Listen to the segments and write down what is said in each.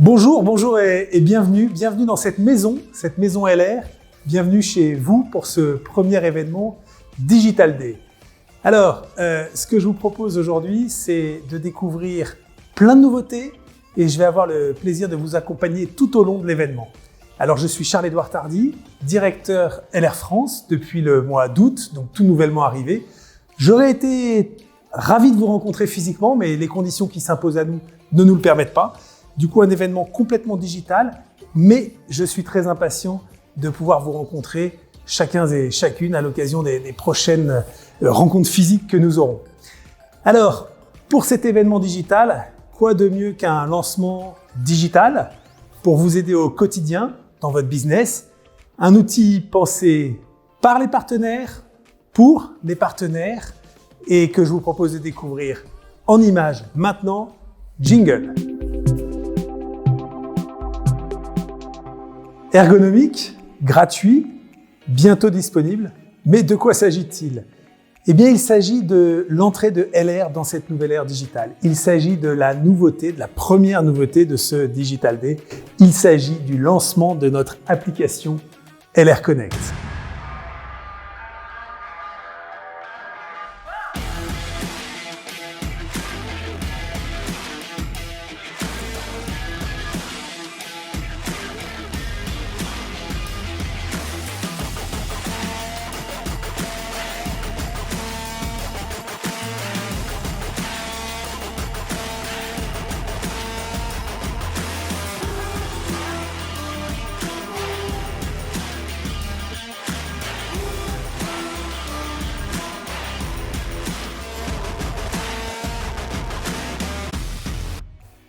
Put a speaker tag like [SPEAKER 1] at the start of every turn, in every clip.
[SPEAKER 1] Bonjour et bienvenue dans cette maison LR. Bienvenue chez vous pour ce premier événement Digital Day. Alors, ce que je vous propose aujourd'hui, c'est de découvrir plein de nouveautés et je vais avoir le plaisir de vous accompagner tout au long de l'événement. Alors, je suis Charles-Édouard Tardy, directeur LR France depuis le mois d'août, donc tout nouvellement arrivé. J'aurais été ravi de vous rencontrer physiquement, mais les conditions qui s'imposent à nous ne nous le permettent pas. Du coup, un événement complètement digital, mais je suis très impatient de pouvoir vous rencontrer chacun et chacune à l'occasion des prochaines rencontres physiques que nous aurons. Alors, pour cet événement digital, quoi de mieux qu'un lancement digital pour vous aider au quotidien dans votre business, un outil pensé par les partenaires, pour les partenaires et que je vous propose de découvrir en images maintenant, jingle. Ergonomique, gratuit, bientôt disponible. Mais de quoi s'agit-il? Eh bien, il s'agit de l'entrée de LR dans cette nouvelle ère digitale. Il s'agit de la nouveauté, de la première nouveauté de ce Digital Day. Il s'agit du lancement de notre application LR Connect.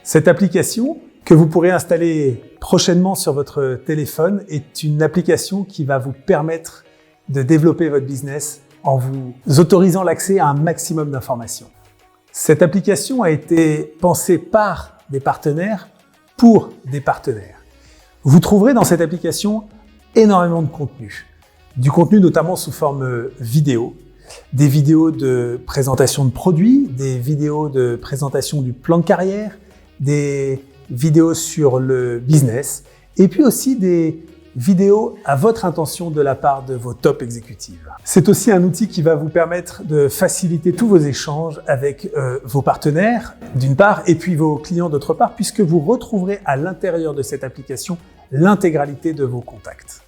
[SPEAKER 1] Cette application que vous pourrez installer prochainement sur votre téléphone est une application qui va vous permettre de développer votre business en vous autorisant l'accès à un maximum d'informations. Cette application a été pensée par des partenaires pour des partenaires. Vous trouverez dans cette application énormément de contenu. Du contenu notamment sous forme vidéo, des vidéos de présentation de produits, des vidéos de présentation du plan de carrière, des vidéos sur le business et puis aussi des vidéos à votre intention de la part de vos top exécutives. C'est aussi un outil qui va vous permettre de faciliter tous vos échanges avec vos partenaires d'une part et puis vos clients d'autre part puisque vous retrouverez à l'intérieur de cette application l'intégralité de vos contacts.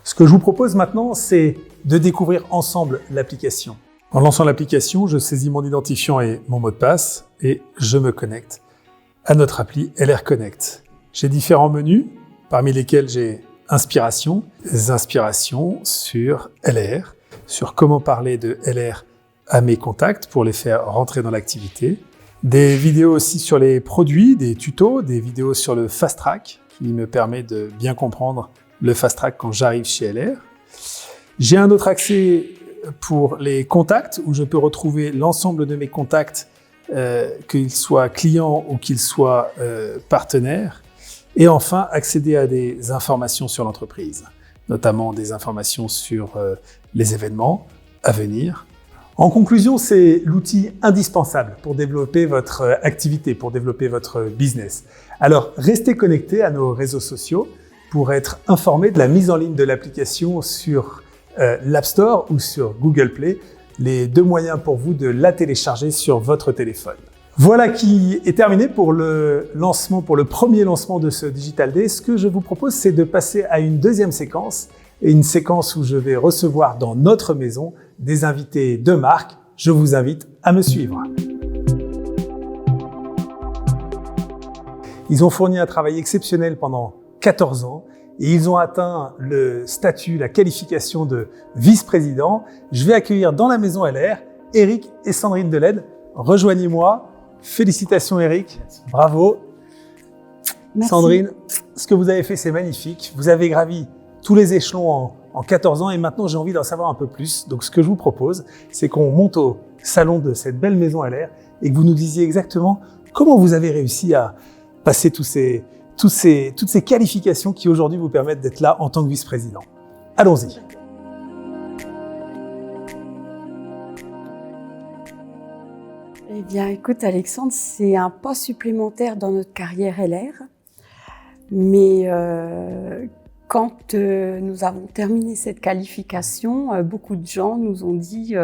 [SPEAKER 1] Ce que je vous propose maintenant, c'est de découvrir ensemble l'application. En lançant l'application, je saisis mon identifiant et mon mot de passe et je me connecte à notre appli LR Connect. J'ai différents menus, parmi lesquels j'ai Inspiration, des inspirations sur LR, sur comment parler de LR à mes contacts pour les faire rentrer dans l'activité. Des vidéos aussi sur les produits, des tutos, des vidéos sur le Fast Track, qui me permet de bien comprendre le Fast Track quand j'arrive chez LR. J'ai un autre accès pour les contacts, où je peux retrouver l'ensemble de mes contacts qu'ils soient clients ou qu'ils soient partenaires. Et enfin, accéder à des informations sur l'entreprise, notamment des informations sur les événements à venir. En conclusion, c'est l'outil indispensable pour développer votre activité, pour développer votre business. Alors, restez connectés à nos réseaux sociaux pour être informés de la mise en ligne de l'application sur l'App Store ou sur Google Play. Les deux moyens pour vous de la télécharger sur votre téléphone. Voilà qui est terminé pour le premier lancement de ce Digital Day. Ce que je vous propose, c'est de passer à une deuxième séquence, et une séquence où je vais recevoir dans notre maison des invités de marque. Je vous invite à me suivre. Ils ont fourni un travail exceptionnel pendant 14 ans. Et ils ont atteint le statut, la qualification de vice-président. Je vais accueillir dans la maison LR Eric et Sandrine Delède. Rejoignez-moi. Félicitations Eric, bravo.
[SPEAKER 2] Merci.
[SPEAKER 1] Sandrine, ce que vous avez fait, c'est magnifique. Vous avez gravi tous les échelons en 14 ans et maintenant j'ai envie d'en savoir un peu plus. Donc ce que je vous propose, c'est qu'on monte au salon de cette belle maison LR et que vous nous disiez exactement comment vous avez réussi à passer toutes ces qualifications qui aujourd'hui vous permettent d'être là en tant que vice-président. Allons-y.
[SPEAKER 2] Eh bien, écoute Alexandre, c'est un pas supplémentaire dans notre carrière LR. Mais quand nous avons terminé cette qualification, beaucoup de gens nous ont dit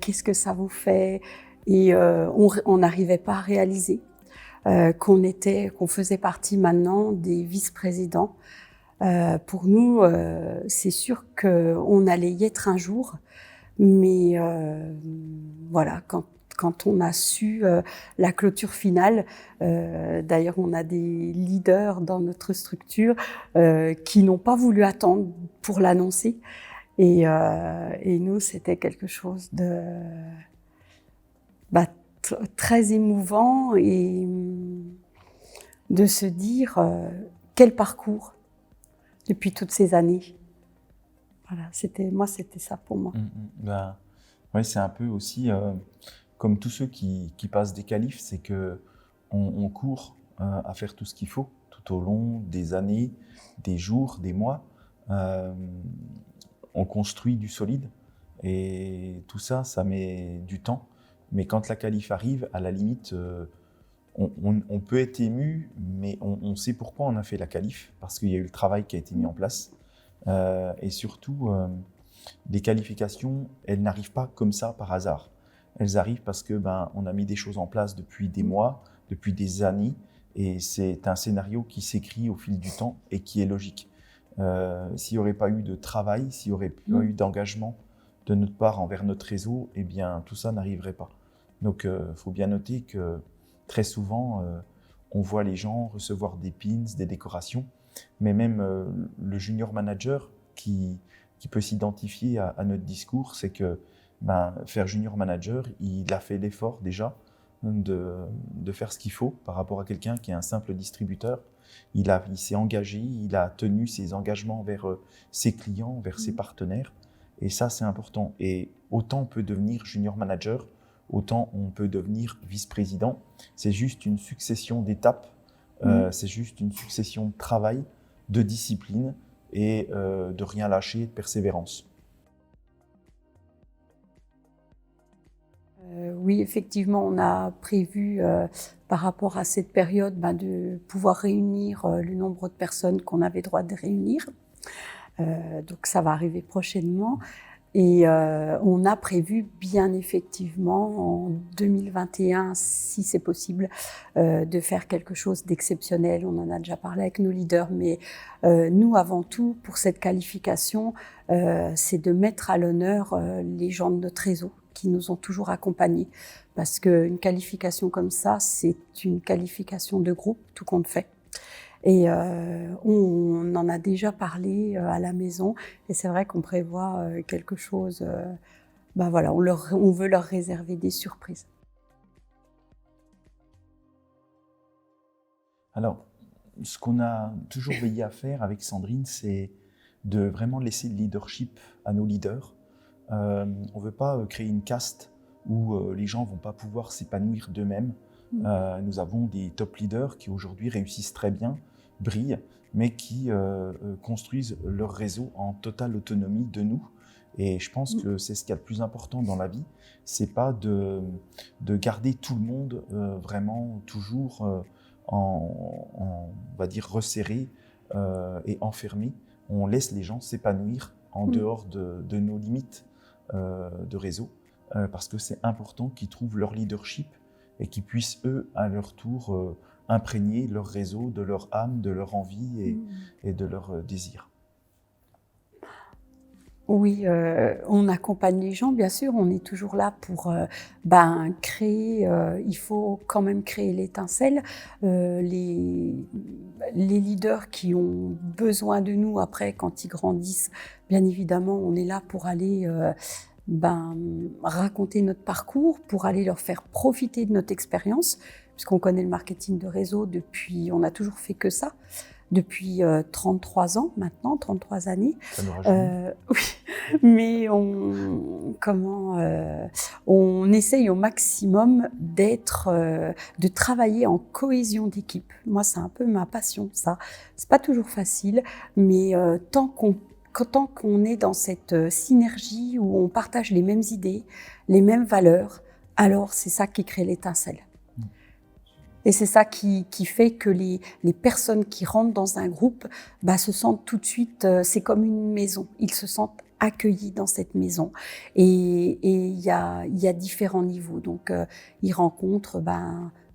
[SPEAKER 2] qu'est-ce que ça vous fait? Et on n'arrivait pas à réaliser qu'on faisait partie maintenant des vice-présidents. Pour nous, c'est sûr qu'on allait y être un jour, mais voilà, quand on a su la clôture finale, d'ailleurs on a des leaders dans notre structure qui n'ont pas voulu attendre pour l'annoncer, et nous c'était quelque chose de très émouvant, et de se dire quel parcours depuis toutes ces années. Voilà, c'était ça pour moi.
[SPEAKER 3] Ouais, c'est un peu aussi comme tous ceux qui passent des qualifs, c'est que on court à faire tout ce qu'il faut tout au long des années, des jours, des mois. On construit du solide et tout ça, ça met du temps. Mais quand la qualif arrive, à la limite, on peut être ému, mais on sait pourquoi on a fait la qualif, parce qu'il y a eu le travail qui a été mis en place. Et surtout, les qualifications, elles n'arrivent pas comme ça par hasard. Elles arrivent parce que on a mis des choses en place depuis des mois, depuis des années, et c'est un scénario qui s'écrit au fil du temps et qui est logique. S'il n'y aurait pas eu de travail, s'il n'y aurait pas eu d'engagement de notre part envers notre réseau, eh bien tout ça n'arriverait pas. Donc faut bien noter que très souvent, on voit les gens recevoir des pins, des décorations, mais même le junior manager qui peut s'identifier à notre discours, c'est que faire junior manager, il a fait l'effort déjà de faire ce qu'il faut par rapport à quelqu'un qui est un simple distributeur. Il s'est engagé, il a tenu ses engagements vers ses clients, vers ses partenaires, et ça c'est important. Et autant on peut devenir junior manager, autant on peut devenir vice-président. C'est juste une succession d'étapes, c'est juste une succession de travail, de discipline et de rien lâcher, de persévérance.
[SPEAKER 2] Oui, effectivement, on a prévu par rapport à cette période de pouvoir réunir le nombre de personnes qu'on avait droit de réunir. Donc ça va arriver prochainement. Et on a prévu bien effectivement en 2021, si c'est possible, de faire quelque chose d'exceptionnel. On en a déjà parlé avec nos leaders, mais nous, avant tout, pour cette qualification, c'est de mettre à l'honneur les gens de notre réseau qui nous ont toujours accompagnés. Parce qu'une qualification comme ça, c'est une qualification de groupe, tout compte fait. Et on en a déjà parlé à la maison, et c'est vrai qu'on prévoit quelque chose. Voilà, on veut leur réserver des surprises.
[SPEAKER 3] Alors, ce qu'on a toujours veillé à faire avec Sandrine, c'est de vraiment laisser le leadership à nos leaders. On ne veut pas créer une caste où les gens ne vont pas pouvoir s'épanouir d'eux-mêmes. Nous avons des top leaders qui aujourd'hui réussissent très bien, brillent, mais qui construisent leur réseau en totale autonomie de nous. Et je pense que c'est ce qu'il y a de plus important dans la vie, c'est pas de garder tout le monde vraiment toujours on va dire resserré et enfermé. On laisse les gens s'épanouir en dehors de nos limites de réseau, parce que c'est important qu'ils trouvent leur leadership et qu'ils puissent, eux, à leur tour, imprégner leur réseau de leur âme, de leur envie et de leur désir.
[SPEAKER 2] Oui, on accompagne les gens, bien sûr, on est toujours là pour créer, il faut quand même créer l'étincelle. Les leaders qui ont besoin de nous après, quand ils grandissent, bien évidemment, on est là pour aller raconter notre parcours, pour aller leur faire profiter de notre expérience, puisqu'on connaît le marketing de réseau on a toujours fait que ça. Depuis 33 ans maintenant, 33 années.
[SPEAKER 3] Ça nous rajeunit.
[SPEAKER 2] Oui, mais on essaye au maximum de travailler en cohésion d'équipe. Moi, c'est un peu ma passion, ça. C'est pas toujours facile, mais tant qu'on est dans cette synergie où on partage les mêmes idées, les mêmes valeurs, alors c'est ça qui crée l'étincelle. Et c'est ça qui fait que les personnes qui rentrent dans un groupe se sentent tout de suite, c'est comme une maison. Ils se sentent accueillis dans cette maison. Et il y a différents niveaux. Donc, ils rencontrent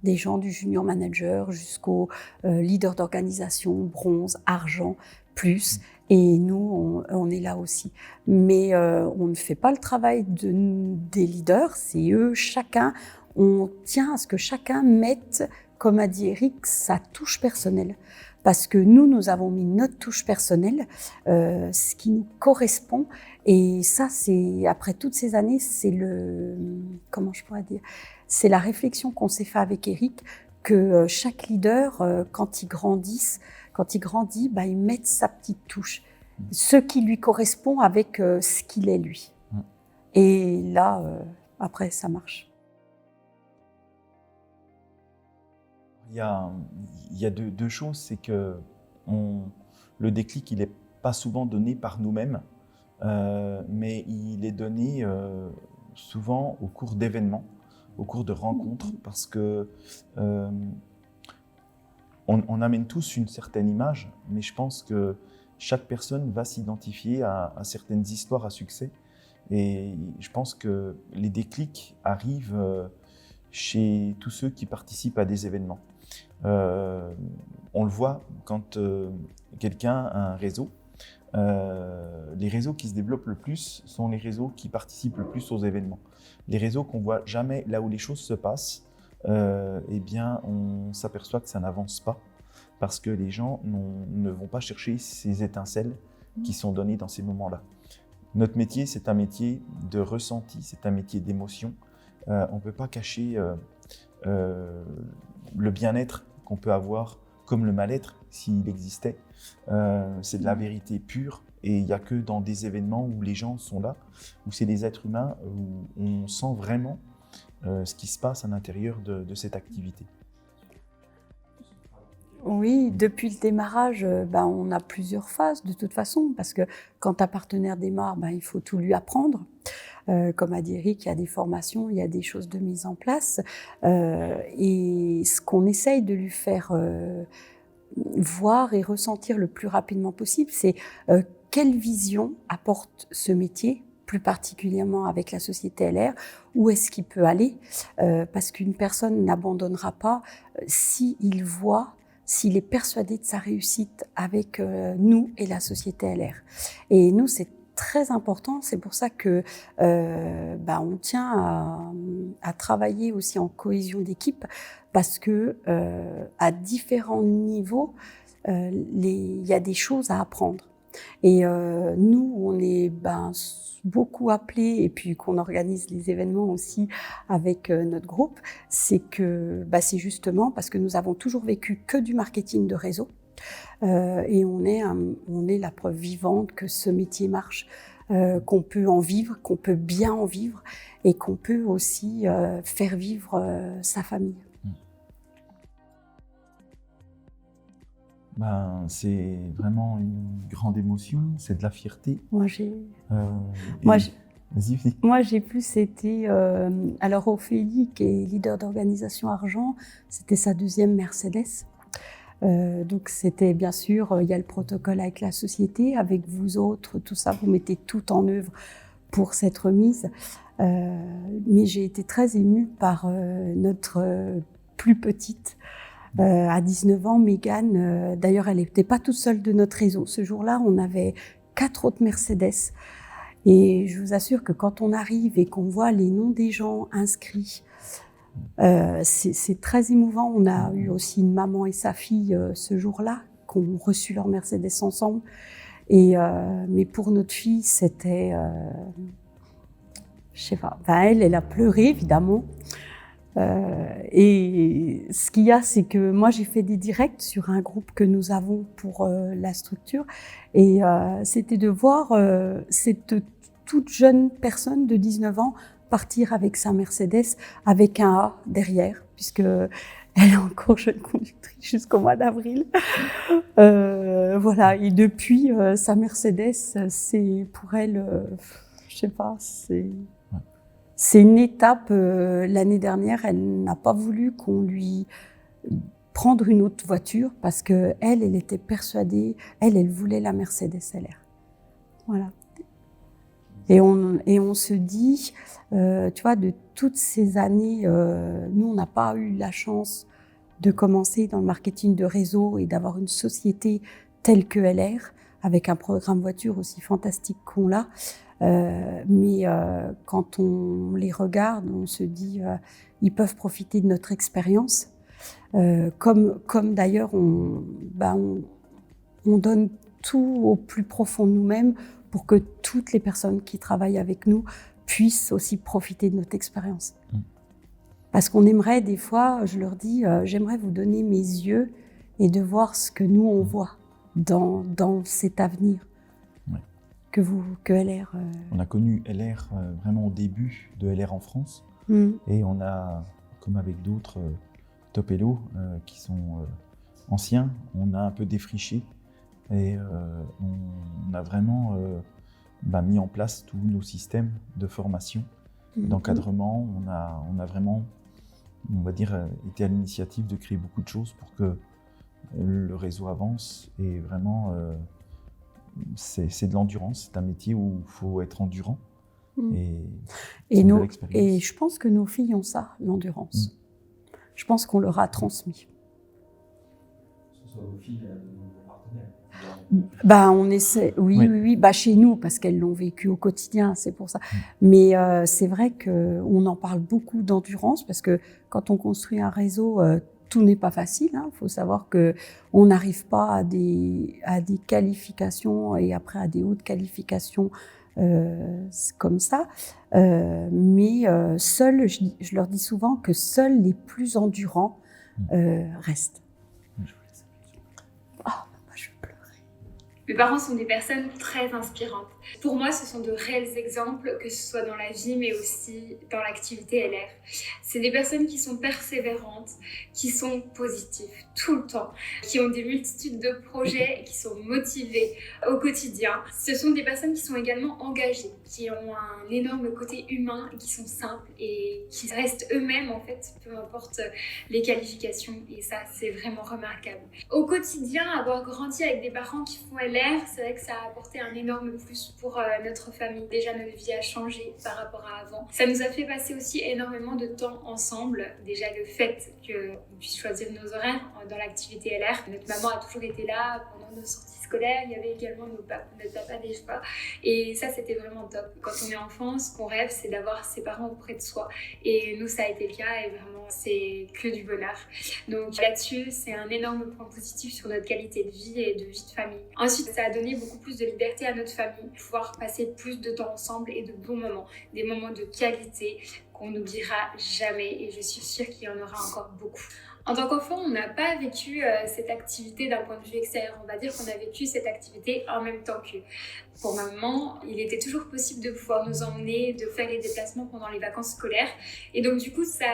[SPEAKER 2] des gens du junior manager jusqu'au leader d'organisation, bronze, argent, plus. Et nous, on est là aussi. Mais on ne fait pas le travail des leaders, c'est eux, chacun. On tient à ce que chacun mette, comme a dit Eric, sa touche personnelle. Parce que nous avons mis notre touche personnelle, ce qui nous correspond. Et ça, c'est après toutes ces années, c'est comment je pourrais dire, c'est la réflexion qu'on s'est fait avec Eric, que chaque leader, quand il grandit, il mette sa petite touche, ce qui lui correspond avec ce qu'il est lui. Et là, après, ça marche.
[SPEAKER 3] Il y a deux choses, c'est que le déclic, il n'est pas souvent donné par nous-mêmes, mais il est donné souvent au cours d'événements, au cours de rencontres, parce que on amène tous une certaine image, mais je pense que chaque personne va s'identifier à certaines histoires à succès. Et je pense que les déclics arrivent chez tous ceux qui participent à des événements. On le voit quand quelqu'un a un réseau. Les réseaux qui se développent le plus sont les réseaux qui participent le plus aux événements. Les réseaux qu'on voit jamais là où les choses se passent, eh bien, on s'aperçoit que ça n'avance pas parce que les gens ne vont pas chercher ces étincelles qui sont données dans ces moments-là. Notre métier, c'est un métier de ressenti, c'est un métier d'émotion. On ne peut pas cacher le bien-être qu'on peut avoir comme le mal-être s'il existait. C'est de la vérité pure et il n'y a que dans des événements où les gens sont là, où c'est des êtres humains, où on sent vraiment ce qui se passe à l'intérieur de cette activité.
[SPEAKER 2] Oui, depuis le démarrage, on a plusieurs phases de toute façon, parce que quand un partenaire démarre, il faut tout lui apprendre. Comme a dit Eric, il y a des formations, il y a des choses de mise en place. Et ce qu'on essaye de lui faire voir et ressentir le plus rapidement possible, c'est quelle vision apporte ce métier, plus particulièrement avec la société LR, où est-ce qu'il peut aller, parce qu'une personne n'abandonnera pas s'il est persuadé de sa réussite avec nous et la société LR. Et nous, c'est très important, c'est pour ça que on tient à travailler aussi en cohésion d'équipe, parce que à différents niveaux, il y a des choses à apprendre. Et nous, on est beaucoup appelés, et puis qu'on organise les événements aussi avec notre groupe, c'est c'est justement parce que nous avons toujours vécu que du marketing de réseau, et on est la preuve vivante que ce métier marche, qu'on peut en vivre, qu'on peut bien en vivre, et qu'on peut aussi faire vivre sa famille.
[SPEAKER 3] C'est vraiment une grande émotion, c'est de la fierté.
[SPEAKER 2] Moi, j'ai plus été... alors, Ophélie, qui est leader d'organisation Argent, c'était sa deuxième Mercedes. Donc, c'était bien sûr, il y a le protocole avec la société, avec vous autres, tout ça, vous mettez tout en œuvre pour cette remise. Mais j'ai été très émue par notre plus petite. À 19 ans, Mégane, d'ailleurs, elle n'était pas toute seule de notre réseau. Ce jour-là, on avait 4 autres Mercedes. Et je vous assure que quand on arrive et qu'on voit les noms des gens inscrits, c'est très émouvant. On a eu aussi une maman et sa fille ce jour-là, qui ont reçu leur Mercedes ensemble. Mais pour notre fille, c'était... je sais pas. Elle a pleuré, évidemment. Et ce qu'il y a, c'est que moi, j'ai fait des directs sur un groupe que nous avons pour la structure. Et c'était de voir cette toute jeune personne de 19 ans partir avec sa Mercedes, avec un A derrière, puisque elle est encore jeune conductrice jusqu'au mois d'avril. Voilà. Et depuis, sa Mercedes, c'est pour elle, je sais pas, c'est une étape. L'année dernière, elle n'a pas voulu qu'on lui prendre une autre voiture parce que elle était persuadée, elle voulait la Mercedes LR. Voilà. Et on se dit, tu vois, de toutes ces années, nous, on n'a pas eu la chance de commencer dans le marketing de réseau et d'avoir une société telle que LR, avec un programme voiture aussi fantastique qu'on l'a. Mais quand on les regarde, on se dit, ils peuvent profiter de notre expérience. Comme d'ailleurs, on donne tout au plus profond de nous-mêmes pour que toutes les personnes qui travaillent avec nous puissent aussi profiter de notre expérience. Parce qu'on aimerait, des fois, je leur dis, j'aimerais vous donner mes yeux et de voir ce que nous, on voit dans cet avenir que LR...
[SPEAKER 3] On a connu LR vraiment au début de LR en France. Et on a, comme avec d'autres Top Hello qui sont anciens, on a un peu défriché et on a vraiment mis en place tous nos systèmes de formation, d'encadrement. On a vraiment, on va dire, été à l'initiative de créer beaucoup de choses pour que le réseau avance. Et vraiment, c'est de l'endurance. C'est un métier où il faut être endurant. Et
[SPEAKER 2] je pense que nos filles ont ça, l'endurance. Je pense qu'on leur a transmis.
[SPEAKER 4] Ce soit vos filles, vos partenaires.
[SPEAKER 2] On essaie, oui. Chez nous, parce qu'elles l'ont vécu au quotidien, c'est pour ça. Mais c'est vrai qu'on en parle beaucoup d'endurance, parce que quand on construit un réseau, tout n'est pas facile. Il faut savoir qu'on n'arrive pas à des qualifications et après à des hautes qualifications comme ça. Mais seuls, je leur dis souvent que seuls les plus endurants restent.
[SPEAKER 5] Mes parents sont des personnes très inspirantes. Pour moi, ce sont de réels exemples, que ce soit dans la vie, mais aussi dans l'activité LR. C'est des personnes qui sont persévérantes, qui sont positives tout le temps, qui ont des multitudes de projets, qui sont motivées au quotidien. Ce sont des personnes qui sont également engagées, qui ont un énorme côté humain, qui sont simples et qui restent eux-mêmes, en fait, peu importe les qualifications. Et ça, c'est vraiment remarquable. Au quotidien, avoir grandi avec des parents qui font LR, c'est vrai que ça a apporté un énorme plus pour notre famille. Déjà, notre vie a changé par rapport à avant. Ça nous a fait passer aussi énormément de temps ensemble. Déjà, le fait qu'on puisse choisir nos horaires dans l'activité LR. Notre maman a toujours été là pendant nos sorties scolaires. Il y avait également notre papa des fois. Et ça, c'était vraiment top. Quand on est enfant, ce qu'on rêve, c'est d'avoir ses parents auprès de soi. Et nous, ça a été le cas et vraiment, c'est que du bonheur. Donc là-dessus, c'est un énorme point positif sur notre qualité de vie et de vie de famille. Ensuite, ça a donné beaucoup plus de liberté à notre famille, pouvoir passer plus de temps ensemble et de bons moments, des moments de qualité qu'on n'oubliera jamais et je suis sûre qu'il y en aura encore beaucoup. En tant qu'enfant, on n'a pas vécu cette activité d'un point de vue extérieur. On va dire qu'on a vécu cette activité en même temps qu'eux. Pour ma maman, il était toujours possible de pouvoir nous emmener, de faire les déplacements pendant les vacances scolaires. Et donc du coup, ça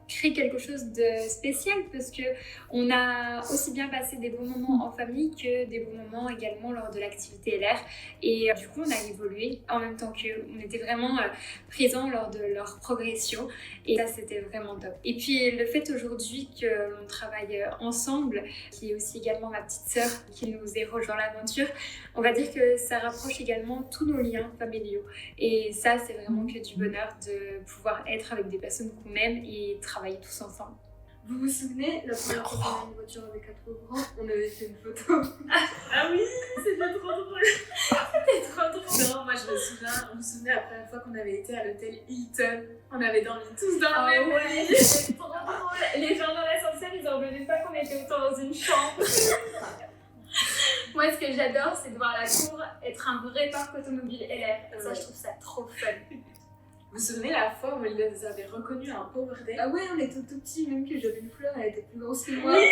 [SPEAKER 5] crée quelque chose de spécial parce que on a aussi bien passé des bons moments en famille que des bons moments également lors de l'activité LR et du coup on a évolué en même temps qu'eux. On était vraiment présents lors de leur progression et ça c'était vraiment top. Et puis le fait aujourd'hui que l'on travaille ensemble, qui est aussi également ma petite sœur qui nous est rejoint l'aventure, on va dire que ça rapproche également tous nos liens familiaux et ça c'est vraiment que du bonheur de pouvoir être avec des personnes qu'on aime et travailler tous ensemble.
[SPEAKER 6] Vous vous souvenez, la première fois qu'on a une voiture avec 4 grands, on avait fait une photo.
[SPEAKER 5] Ah oui, c'était trop drôle.
[SPEAKER 6] C'était trop drôle. Non, moi je me souviens, on me souvenait la première fois qu'on avait été à l'hôtel Hilton. On avait dormi tous dans le même lit.
[SPEAKER 5] C'était trop drôle. Les gens dans l'ascenseur, ils en revenaient pas qu'on était autant dans une chambre. Moi, ce que j'adore, c'est de voir la cour être un vrai parc automobile LR. Ça, je trouve ça trop fun.
[SPEAKER 6] Vous vous souvenez la fois où ils les avaient reconnus à un Power Day?
[SPEAKER 5] Ah ouais, on était tout petits, même que j'avais une fleur, elle était plus grosse que moi.
[SPEAKER 6] Oui.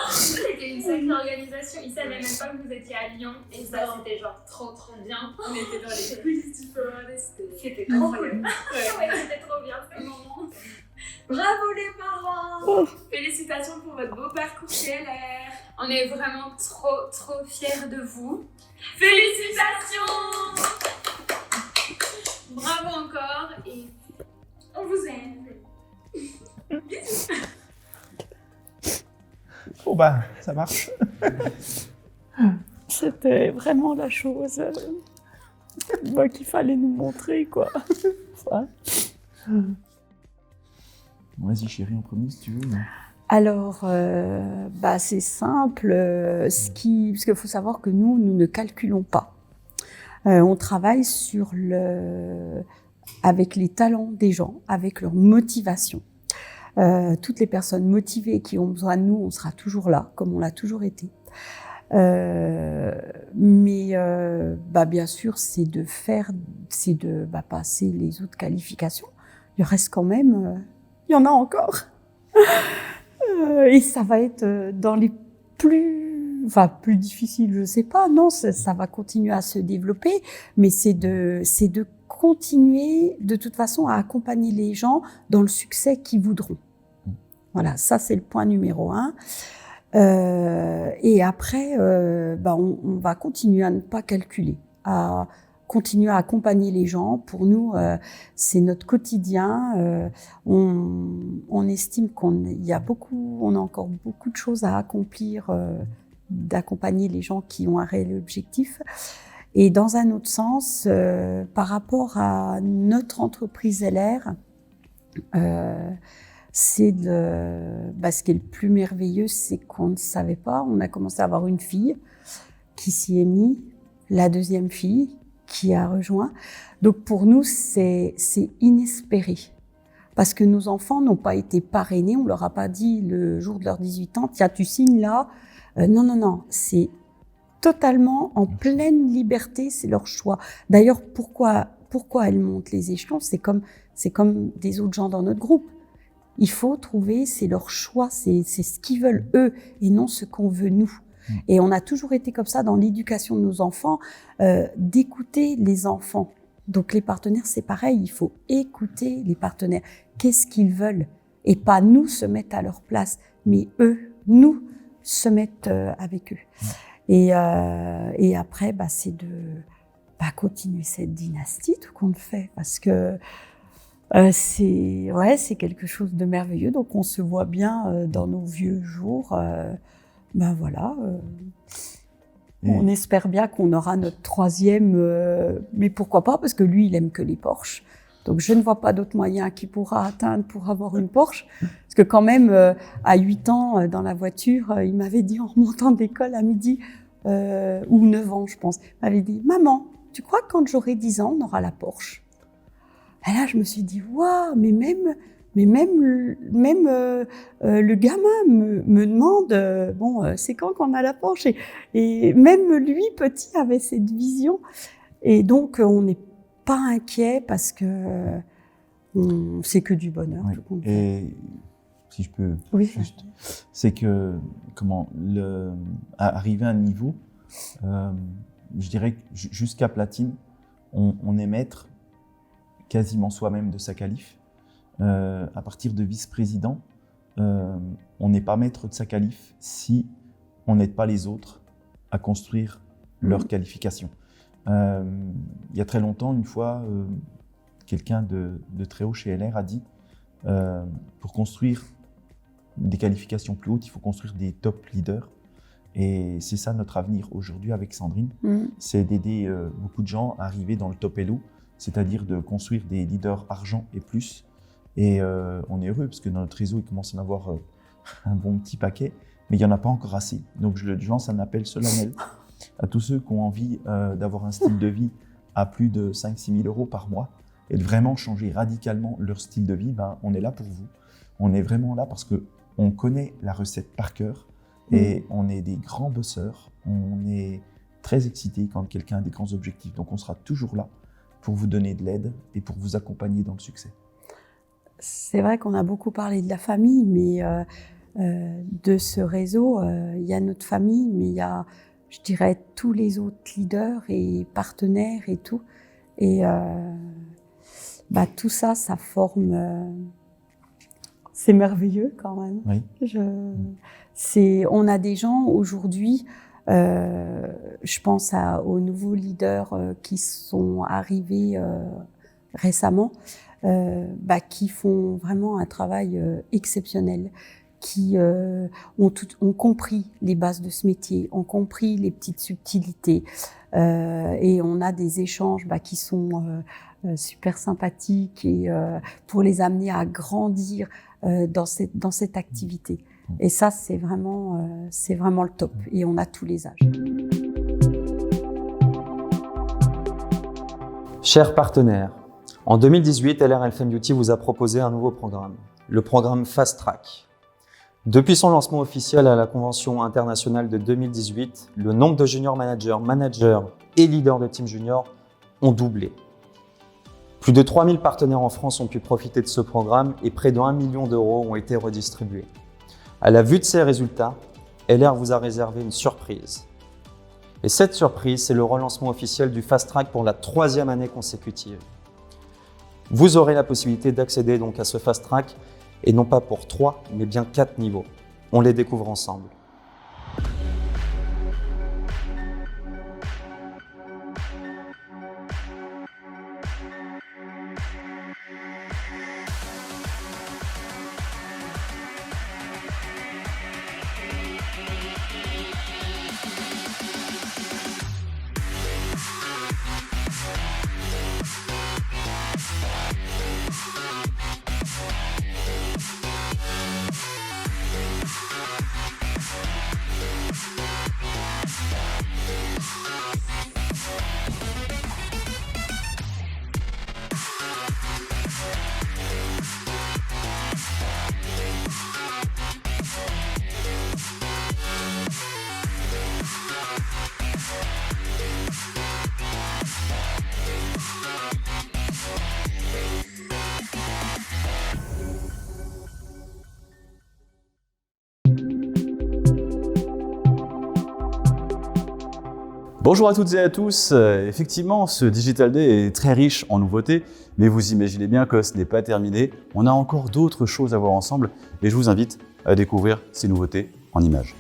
[SPEAKER 5] C'était une sacrée organisation, ils savaient même pas que vous étiez à Lyon, et ça c'était genre trop bien.
[SPEAKER 6] On était dans les coulisses du Power Day,
[SPEAKER 5] c'était trop cool. Ouais, c'était trop bien ce moment.
[SPEAKER 6] Bravo les parents!
[SPEAKER 5] Félicitations pour votre beau parcours chez LR. On est vraiment trop fiers de vous. Félicitations! Bravo encore et on vous aime.
[SPEAKER 6] Bisous.
[SPEAKER 3] bah, ça marche.
[SPEAKER 2] C'était vraiment la chose qu'il fallait nous montrer, quoi. Ouais.
[SPEAKER 3] Vas-y chérie, en premier si tu veux. Mais...
[SPEAKER 2] Alors, c'est simple. Parce qu'il faut savoir que nous ne calculons pas. On travaille avec les talents des gens, avec leur motivation. Toutes les personnes motivées qui ont besoin de nous, on sera toujours là, comme on l'a toujours été. Mais bien sûr, c'est de passer les autres qualifications. Il reste quand même, il y en a encore. Et ça va être dans les plus difficiles, je sais pas. Non, ça va continuer à se développer, mais c'est de continuer de toute façon à accompagner les gens dans le succès qu'ils voudront. Voilà, ça c'est le point numéro 1. Et après, on va continuer à ne pas calculer, à continuer à accompagner les gens. Pour nous, c'est notre quotidien. On estime on a encore beaucoup de choses à accomplir, d'accompagner les gens qui ont un réel objectif. Et dans un autre sens, par rapport à notre entreprise LR, ce qui est le plus merveilleux, c'est qu'on ne savait pas. On a commencé à avoir une fille qui s'y est mise, la deuxième fille qui a rejoint. Donc pour nous, c'est inespéré. Parce que nos enfants n'ont pas été parrainés, on leur a pas dit le jour de leurs 18 ans, tiens, tu signes là. Non, c'est totalement en pleine liberté, c'est leur choix. D'ailleurs, pourquoi elles montent les échelons, c'est comme des autres gens dans notre groupe. Il faut trouver, c'est leur choix, c'est ce qu'ils veulent eux et non ce qu'on veut nous. Et on a toujours été comme ça dans l'éducation de nos enfants, d'écouter les enfants. Donc les partenaires, c'est pareil, il faut écouter les partenaires. Qu'est-ce qu'ils veulent? Et pas nous se mettre à leur place, mais eux, nous, se mettre avec eux. Et après, c'est de continuer cette dynastie, tout qu'on fait, parce que c'est quelque chose de merveilleux. Donc on se voit bien dans nos vieux jours. On espère bien qu'on aura notre troisième, mais pourquoi pas, parce que lui, il aime que les Porsche. Donc je ne vois pas d'autre moyen qu'il pourra atteindre pour avoir une Porsche. Parce que quand même, à 8 ans, dans la voiture, il m'avait dit en remontant d'école à midi, ou 9 ans, je pense, il m'avait dit « Maman, tu crois que quand j'aurai 10 ans, on aura la Porsche ?» Et là, je me suis dit, waouh, mais même le gamin me demande, c'est quand qu'on a la Porsche, et même lui, petit, avait cette vision. Et donc, on n'est pas inquiet parce que c'est que du bonheur.
[SPEAKER 3] Oui. Et si je peux juste, c'est que arriver à un niveau, je dirais que jusqu'à platine, on est maître quasiment soi-même de sa qualif. À partir de vice-président, on n'est pas maître de sa qualif si on n'aide pas les autres à construire leur qualification. Il y a très longtemps, une fois, quelqu'un de très haut chez LR a dit pour construire des qualifications plus hautes, il faut construire des top leaders. Et c'est ça notre avenir aujourd'hui avec Sandrine, c'est d'aider beaucoup de gens à arriver dans le top LO, c'est-à-dire de construire des leaders argent et plus. Et on est heureux parce que dans notre réseau, il commence à en avoir un bon petit paquet, mais il n'y en a pas encore assez. Donc je lance un appel solennel à tous ceux qui ont envie d'avoir un style de vie à plus de 5 000 à 6 000 € par mois et de vraiment changer radicalement leur style de vie. On est là pour vous. On est vraiment là parce qu'on connaît la recette par cœur et on est des grands bosseurs. On est très excités quand quelqu'un a des grands objectifs. Donc on sera toujours là pour vous donner de l'aide et pour vous accompagner dans le succès.
[SPEAKER 2] C'est vrai qu'on a beaucoup parlé de la famille, mais de ce réseau, il y a notre famille, mais il y a, je dirais, tous les autres leaders et partenaires et tout. Et tout ça, ça forme... c'est merveilleux quand même.
[SPEAKER 3] Oui.
[SPEAKER 2] On a des gens aujourd'hui, je pense aux nouveaux leaders qui sont arrivés récemment, qui font vraiment un travail exceptionnel, qui ont compris les bases de ce métier, ont compris les petites subtilités. Et on a des échanges qui sont super sympathiques et pour les amener à grandir dans cette activité. Et ça, c'est vraiment le top. Et on a tous les âges.
[SPEAKER 7] Chers partenaires, en 2018, LR Health & Beauty vous a proposé un nouveau programme, le programme Fast Track. Depuis son lancement officiel à la Convention internationale de 2018, le nombre de junior managers et leaders de team junior ont doublé. Plus de 3000 partenaires en France ont pu profiter de ce programme et près de 1 million d'euros ont été redistribués. À la vue de ces résultats, LR vous a réservé une surprise. Et cette surprise, c'est le relancement officiel du Fast Track pour la 3e année consécutive. Vous aurez la possibilité d'accéder donc à ce Fast Track, et non pas pour 3, mais bien 4 niveaux. On les découvre ensemble.
[SPEAKER 8] Bonjour à toutes et à tous. Effectivement, ce Digital Day est très riche en nouveautés, mais vous imaginez bien que ce n'est pas terminé. On a encore d'autres choses à voir ensemble et je vous invite à découvrir ces nouveautés en images.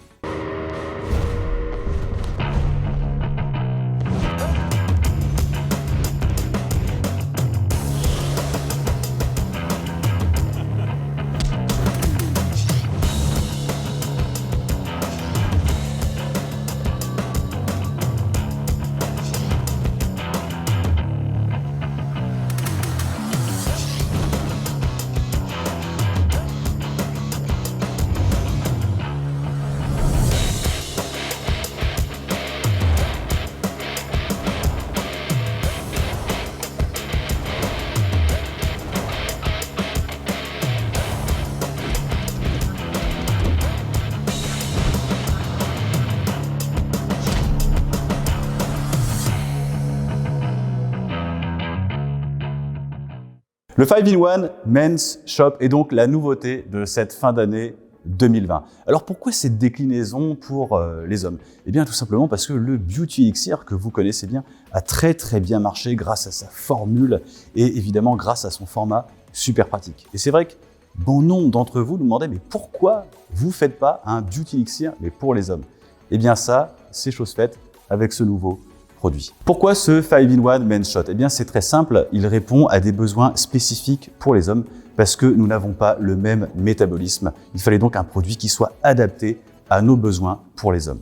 [SPEAKER 8] Le 5-in-1 Men's Shop est donc la nouveauté de cette fin d'année 2020. Alors pourquoi cette déclinaison pour les hommes? Eh bien tout simplement parce que le Beauty Elixir que vous connaissez bien a très bien marché grâce à sa formule et évidemment grâce à son format super pratique. Et c'est vrai que bon nombre d'entre vous nous demandaient mais pourquoi vous ne faites pas un Beauty Elixir mais pour les hommes? Eh bien ça, c'est chose faite avec ce nouveau produit. Pourquoi ce 5-in-1 Men's Shot? Eh bien c'est très simple, il répond à des besoins spécifiques pour les hommes parce que nous n'avons pas le même métabolisme. Il fallait donc un produit qui soit adapté à nos besoins pour les hommes.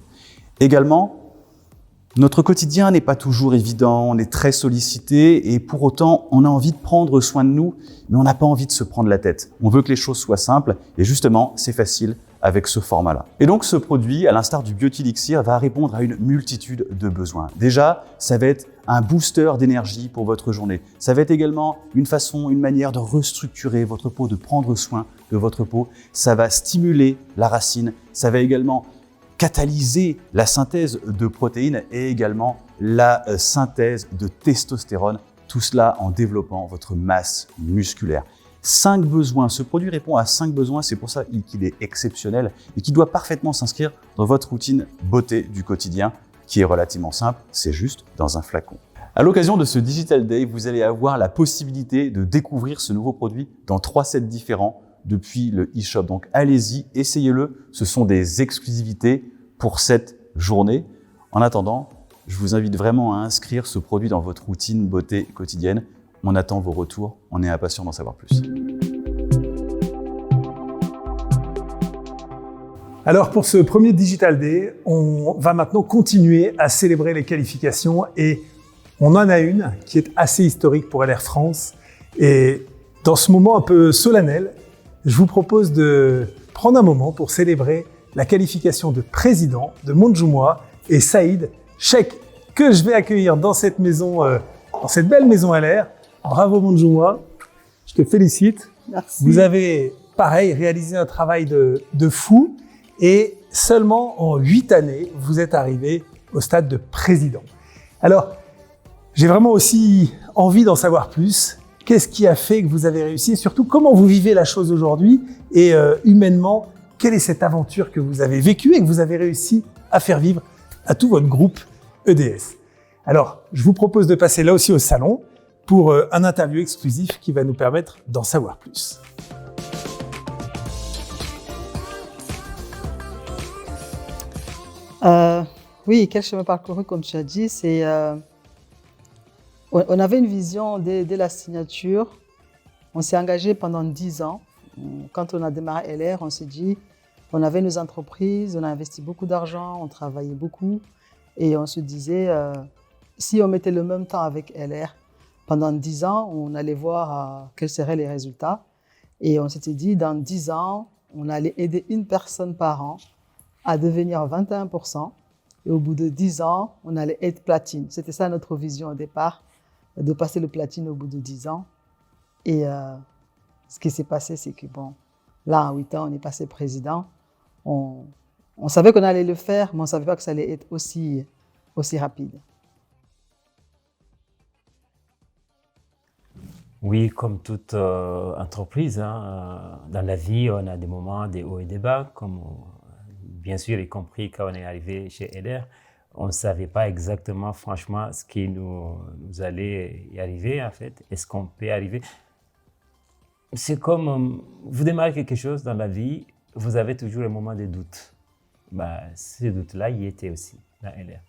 [SPEAKER 8] Également, notre quotidien n'est pas toujours évident, on est très sollicité et pour autant on a envie de prendre soin de nous, mais on n'a pas envie de se prendre la tête. On veut que les choses soient simples et justement c'est facile avec ce format-là. Et donc ce produit, à l'instar du Beauty Elixir, va répondre à une multitude de besoins. Déjà, ça va être un booster d'énergie pour votre journée. Ça va être également une manière de restructurer votre peau, de prendre soin de votre peau. Ça va stimuler la racine. Ça va également catalyser la synthèse de protéines et également la synthèse de testostérone. Tout cela en développant votre masse musculaire. 5 besoins. Ce produit répond à 5 besoins, c'est pour ça qu'il est exceptionnel et qui doit parfaitement s'inscrire dans votre routine beauté du quotidien qui est relativement simple, c'est juste dans un flacon. À l'occasion de ce Digital Day, vous allez avoir la possibilité de découvrir ce nouveau produit dans 3 sets différents depuis le e-shop. Donc allez-y, essayez-le, ce sont des exclusivités pour cette journée. En attendant, je vous invite vraiment à inscrire ce produit dans votre routine beauté quotidienne. On attend vos retours, on est impatient d'en savoir plus.
[SPEAKER 1] Alors pour ce premier Digital Day, on va maintenant continuer à célébrer les qualifications et on en a une qui est assez historique pour LR France. Et dans ce moment un peu solennel, je vous propose de prendre un moment pour célébrer la qualification de président de Montjumois et Saïd Cheikh, que je vais accueillir dans cette maison, dans cette belle maison LR. Bravo Montjumois, je te félicite.
[SPEAKER 2] Merci.
[SPEAKER 1] Vous avez, pareil, réalisé un travail de fou et seulement en 8 années, vous êtes arrivé au stade de président. Alors, j'ai vraiment aussi envie d'en savoir plus. Qu'est-ce qui a fait que vous avez réussi et surtout, comment vous vivez la chose aujourd'hui et humainement, quelle est cette aventure que vous avez vécue et que vous avez réussi à faire vivre à tout votre groupe EDS. Alors, je vous propose de passer là aussi au salon pour un interview exclusif qui va nous permettre d'en savoir plus.
[SPEAKER 9] Oui, quel chemin parcouru, comme tu as dit, on avait une vision dès la signature. On s'est engagé pendant 10 ans. Quand on a démarré LR, on s'est dit, on avait nos entreprises, on a investi beaucoup d'argent, on travaillait beaucoup. Et on se disait, si on mettait le même temps avec LR pendant 10 ans, on allait voir quels seraient les résultats. Et on s'était dit, dans 10 ans, on allait aider une personne par an à devenir 21%. Et au bout de 10 ans, on allait être platine. C'était ça notre vision au départ, de passer le platine au bout de 10 ans. Et ce qui s'est passé, c'est que bon, là, en 8 ans, on est passé président. On savait qu'on allait le faire, mais on ne savait pas que ça allait être aussi rapide.
[SPEAKER 10] Oui, comme toute entreprise, hein, dans la vie, on a des moments, des hauts et des bas, bien sûr, y compris quand on est arrivé chez LR. On ne savait pas exactement, franchement, ce qui nous allait y arriver, en fait. Est-ce qu'on peut y arriver? C'est comme, vous démarrez quelque chose dans la vie, vous avez toujours un moment de doute. Ces doutes-là y étaient aussi dans LR.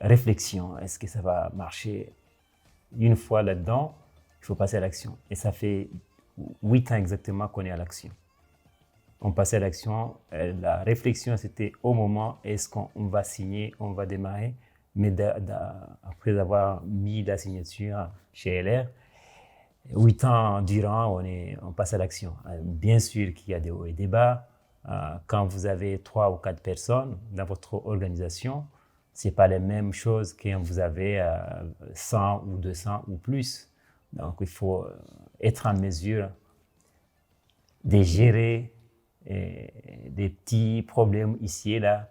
[SPEAKER 10] Réflexion, est-ce que ça va marcher? Une fois là-dedans, il faut passer à l'action. Et ça fait 8 ans exactement qu'on est à l'action. On passait à l'action. La réflexion, c'était au moment, est-ce qu'on va signer, on va démarrer. Mais après avoir mis la signature chez LR, 8 ans durant, on passe à l'action. Bien sûr qu'il y a des hauts et des bas. Quand vous avez 3 ou 4 personnes dans votre organisation, ce n'est pas la même chose que quand vous avez 100 ou 200 ou plus. Donc, il faut être en mesure de gérer des petits problèmes ici et là.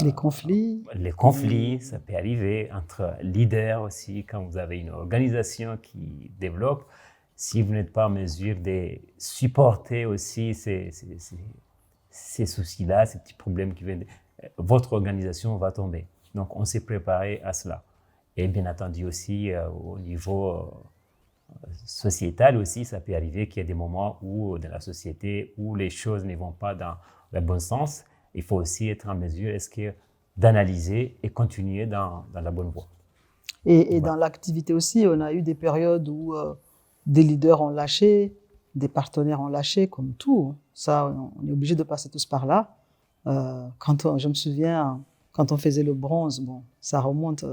[SPEAKER 9] Les conflits.
[SPEAKER 10] Les conflits, ça peut arriver entre leaders aussi, quand vous avez une organisation qui développe. Si vous n'êtes pas en mesure de supporter aussi ces soucis-là, ces petits problèmes qui viennent, votre organisation va tomber. Donc, on s'est préparé à cela. Et bien entendu aussi, au niveau sociétal aussi, ça peut arriver qu'il y ait des moments où, dans la société, où les choses ne vont pas dans le bon sens. Il faut aussi être en mesure d'analyser et continuer dans la bonne voie.
[SPEAKER 9] Et dans l'activité aussi, on a eu des périodes où des leaders ont lâché, des partenaires ont lâché, comme tout. Ça, on est obligé de passer tous par là. Je me souviens, quand on faisait le bronze, bon, ça remonte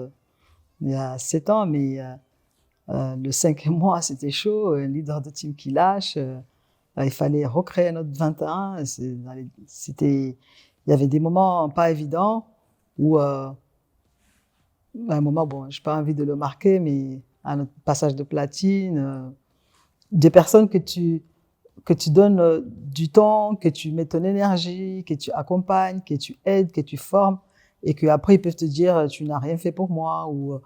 [SPEAKER 9] il y a 7 ans, mais le 5e mois, c'était chaud. Un leader de team qui lâche, il fallait recréer notre 21. Il y avait des moments pas évidents où, à un moment, bon, je n'ai pas envie de le marquer, mais à notre passage de platine, des personnes que tu donnes du temps, que tu mets ton énergie, que tu accompagnes, que tu aides, que tu formes, et qu'après, ils peuvent te dire « tu n'as rien fait pour moi » ou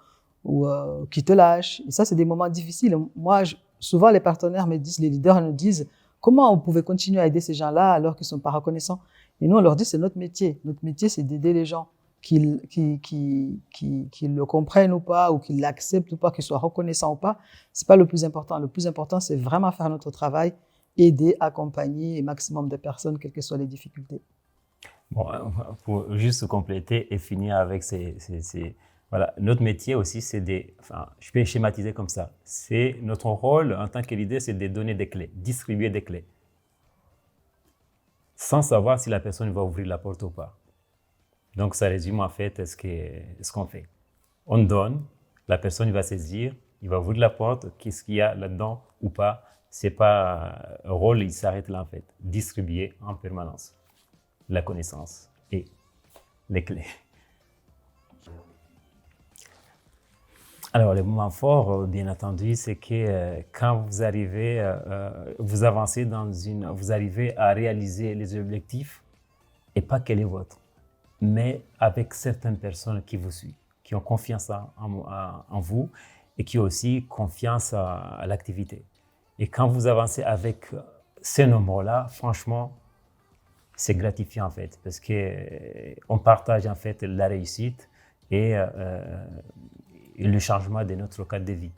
[SPEAKER 9] qui te lâchent. Et ça, c'est des moments difficiles. Moi, souvent, les partenaires me disent, les leaders nous disent « comment on pouvait continuer à aider ces gens-là alors qu'ils ne sont pas reconnaissants ?» Et nous, on leur dit « c'est notre métier. Notre métier, c'est d'aider les gens, qu'ils le comprennent ou pas, ou qu'ils l'acceptent ou pas, qu'ils soient reconnaissants ou pas. Ce n'est pas le plus important. Le plus important, c'est vraiment faire notre travail, aider, accompagner un maximum de personnes, quelles que soient les difficultés.
[SPEAKER 10] Bon, pour juste compléter et finir avec voilà, notre métier aussi, je peux schématiser comme ça. C'est notre rôle en tant que leader, c'est de donner des clés, distribuer des clés. sans savoir si la personne va ouvrir la porte ou pas. Donc, ça résume en fait ce qu'on fait. On donne, la personne va saisir, il va ouvrir la porte, qu'est-ce qu'il y a là-dedans ou pas. C'est pas un rôle, il s'arrête là en fait. Distribuer en permanence la connaissance et les clés. Alors, le moment fort, bien entendu, c'est que quand vous arrivez, vous avancez vous arrivez à réaliser les objectifs et pas quel est votre, mais avec certaines personnes qui vous suivent, qui ont confiance en vous et qui ont aussi confiance à l'activité. Et quand vous avancez avec ces nombres-là, franchement, c'est gratifiant en fait, parce qu'on partage en fait la réussite et le changement de notre cadre de vie.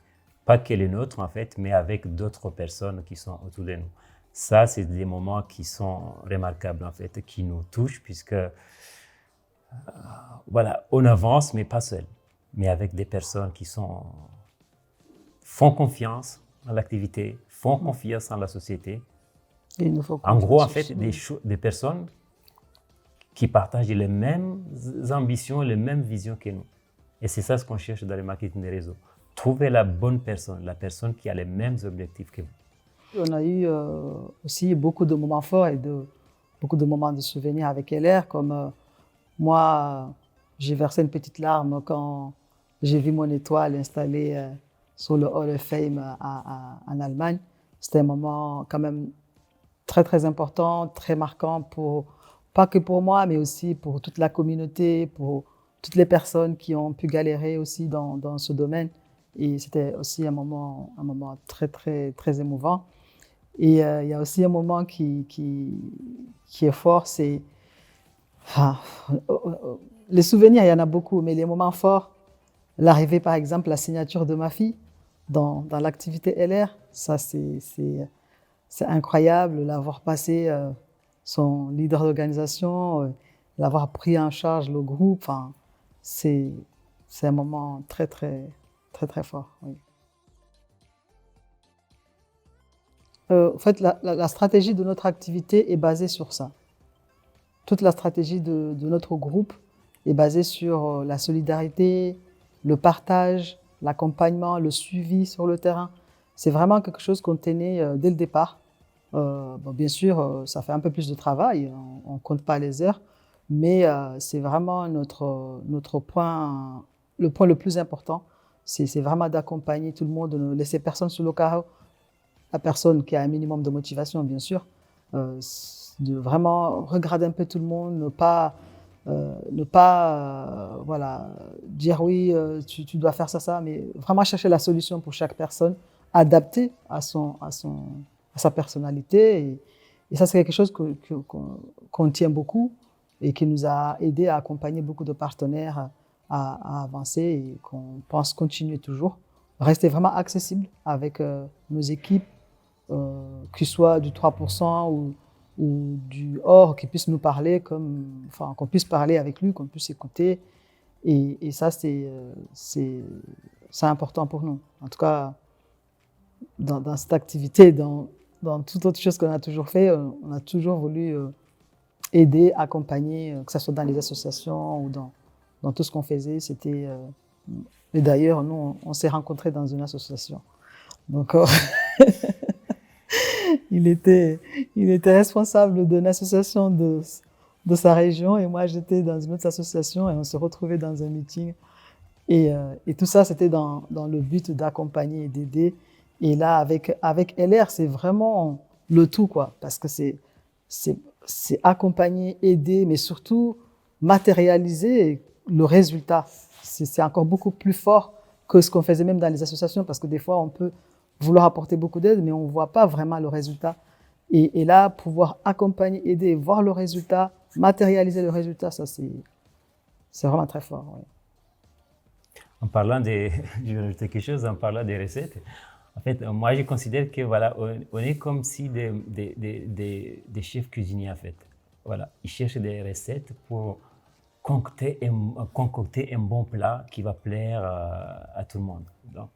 [SPEAKER 10] Pas que les nôtres en fait, mais avec d'autres personnes qui sont autour de nous. Ça, c'est des moments qui sont remarquables en fait, qui nous touchent puisque voilà, on avance mais pas seul, mais avec des personnes qui font confiance en l'activité, font confiance en la société. En gros, en fait, des personnes qui partagent les mêmes ambitions, les mêmes visions que nous. Et c'est ça ce qu'on cherche dans le marketing des réseaux. Trouver la bonne personne, la personne qui a les mêmes objectifs que vous.
[SPEAKER 9] On a eu aussi beaucoup de moments forts et beaucoup de moments de souvenirs avec LR, comme moi, j'ai versé une petite larme quand j'ai vu mon étoile installée sur le Hall of Fame en Allemagne. C'était un moment quand même très, très important, très marquant, pas que pour moi, mais aussi pour toute la communauté, pour toutes les personnes qui ont pu galérer aussi dans ce domaine. Et c'était aussi un moment très, très, très émouvant. Et il y a aussi un moment qui est fort, c'est... Enfin, les souvenirs, il y en a beaucoup, mais les moments forts, l'arrivée par exemple, la signature de ma fille dans l'activité LR, ça c'est incroyable, l'avoir passé son leader d'organisation, l'avoir pris en charge le groupe, enfin, c'est un moment très, très, très, très fort. Oui. En fait, la stratégie de notre activité est basée sur ça. Toute la stratégie de notre groupe est basée sur la solidarité, le partage, l'accompagnement, le suivi sur le terrain. C'est vraiment quelque chose qu'on tenait dès le départ. Bon, bien sûr, ça fait un peu plus de travail, on ne compte pas les heures, mais c'est vraiment notre point, le point le plus important. C'est vraiment d'accompagner tout le monde, de ne laisser personne sur le carreau, la personne qui a un minimum de motivation, bien sûr, de vraiment regarder un peu tout le monde, ne pas voilà, dire oui, tu dois faire ça, mais vraiment chercher la solution pour chaque personne, adaptée à sa personnalité. Et ça, c'est quelque chose qu'on tient beaucoup et qui nous a aidé à accompagner beaucoup de partenaires à avancer et qu'on pense continuer toujours. Rester vraiment accessible avec nos équipes, que ce soit du 3% ou du hors, qui puissent nous parler, qu'on puisse parler avec lui, qu'on puisse écouter. Et ça, c'est important pour nous. En tout cas, dans cette activité, dans toute autre chose qu'on a toujours fait, on a toujours voulu aider, accompagner, que ce soit dans les associations ou dans tout ce qu'on faisait. Et d'ailleurs, nous, on s'est rencontrés dans une association. Donc, il était responsable d'une association de sa région et moi, j'étais dans une autre association et on se retrouvait dans un meeting. Et tout ça, c'était dans le but d'accompagner et d'aider. Et là, avec LR, c'est vraiment le tout, quoi, parce que c'est accompagner, aider, mais surtout matérialiser le résultat. C'est encore beaucoup plus fort que ce qu'on faisait même dans les associations, parce que des fois, on peut vouloir apporter beaucoup d'aide, mais on ne voit pas vraiment le résultat. Et là, pouvoir accompagner, aider, voir le résultat, matérialiser le résultat, ça, c'est vraiment très fort. Oui.
[SPEAKER 10] En parlant je vais ajouter quelque chose, en parlant des recettes, en fait, moi, je considère que voilà, on est comme si des chefs cuisiniers, en fait. Voilà, ils cherchent des recettes pour concocter un bon plat qui va plaire à tout le monde. Donc,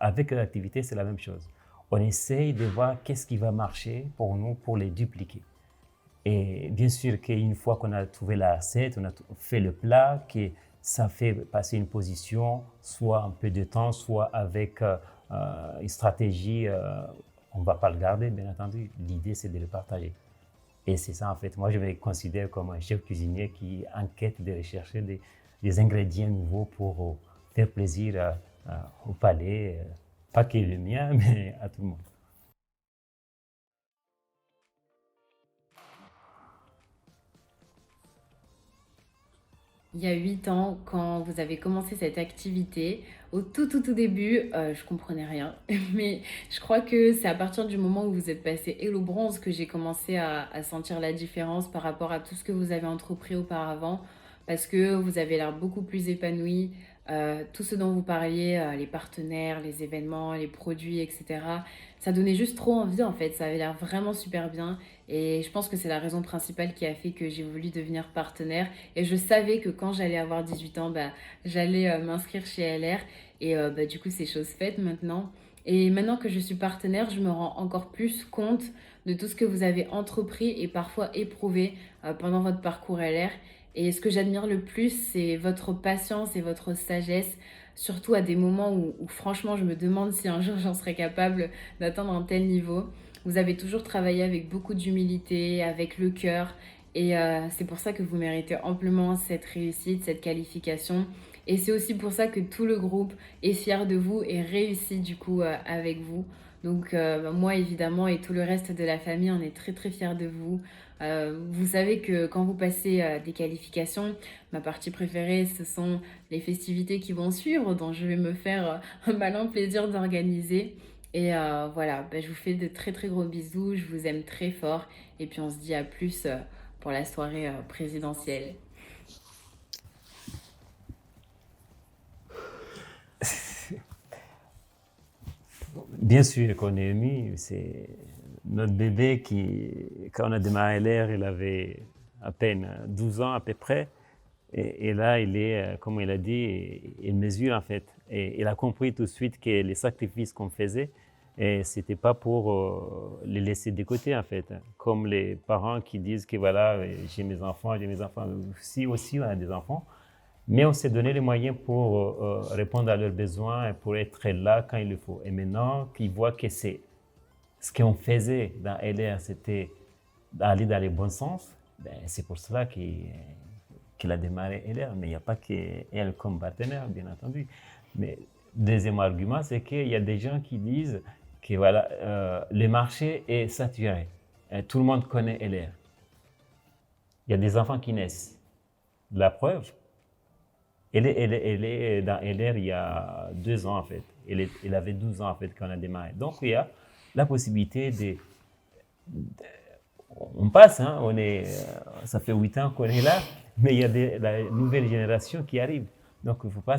[SPEAKER 10] avec l'activité, c'est la même chose. On essaye de voir qu'est-ce qui va marcher pour nous, pour les dupliquer. Et bien sûr qu'une fois qu'on a trouvé la recette, on a fait le plat, que ça fait passer une position, soit un peu de temps, soit avec une stratégie. On ne va pas le garder, bien entendu. L'idée, c'est de le partager. Et c'est ça, en fait. Moi, je me considère comme un chef cuisinier qui enquête de rechercher des ingrédients nouveaux pour faire plaisir au palais, pas que le mien, mais à tout le monde.
[SPEAKER 11] Il y a 8 ans, quand vous avez commencé cette activité, au tout début, je comprenais rien. Mais je crois que c'est à partir du moment où vous êtes passé Hello Bronze que j'ai commencé à sentir la différence par rapport à tout ce que vous avez entrepris auparavant, parce que vous avez l'air beaucoup plus épanoui. Tout ce dont vous parliez, les partenaires, les événements, les produits, etc. Ça donnait juste trop envie en fait, ça avait l'air vraiment super bien. Et je pense que c'est la raison principale qui a fait que j'ai voulu devenir partenaire. Et je savais que quand j'allais avoir 18 ans, j'allais m'inscrire chez LR. Et du coup, c'est chose faite maintenant. Et maintenant que je suis partenaire, je me rends encore plus compte de tout ce que vous avez entrepris et parfois éprouvé pendant votre parcours LR. Et ce que j'admire le plus, c'est votre patience et votre sagesse, surtout à des moments où franchement, je me demande si un jour j'en serais capable d'atteindre un tel niveau. Vous avez toujours travaillé avec beaucoup d'humilité, avec le cœur. Et c'est pour ça que vous méritez amplement cette réussite, cette qualification. Et c'est aussi pour ça que tout le groupe est fier de vous et réussit du coup avec vous. Donc moi évidemment et tout le reste de la famille, on est très fiers de vous. Vous savez que quand vous passez des qualifications, ma partie préférée, ce sont les festivités qui vont suivre, dont je vais me faire un malin plaisir d'organiser. Et voilà, je vous fais de très gros bisous, je vous aime très fort. Et puis on se dit à plus pour la soirée présidentielle.
[SPEAKER 10] Bien sûr qu'on est ému, c'est notre bébé qui, quand on a démarré LR, il avait à peine 12 ans à peu près. Et là, il est, comme il a dit, il mesure en fait. Et il a compris tout de suite que les sacrifices qu'on faisait, et c'était pas pour les laisser de côté en fait. Comme les parents qui disent que voilà, j'ai mes enfants, si aussi on a des enfants. Mais on s'est donné les moyens pour répondre à leurs besoins et pour être là quand il le faut. Et maintenant qu'ils voient que c'est ce qu'on faisait dans LR, c'était d'aller dans le bon sens, c'est pour cela qu'il a démarré LR. Mais il n'y a pas qu'elle comme partenaire, bien entendu. Mais deuxième argument, c'est qu'il y a des gens qui disent que voilà, le marché est saturé. Tout le monde connaît LR. Il y a des enfants qui naissent. La preuve, elle est dans LR il y a 2 ans en fait. Elle avait 12 ans en fait quand on a démarré. Donc il y a la possibilité on passe, hein, ça fait 8 ans qu'on est là, mais il y a la nouvelle génération qui arrive. Donc il ne faut pas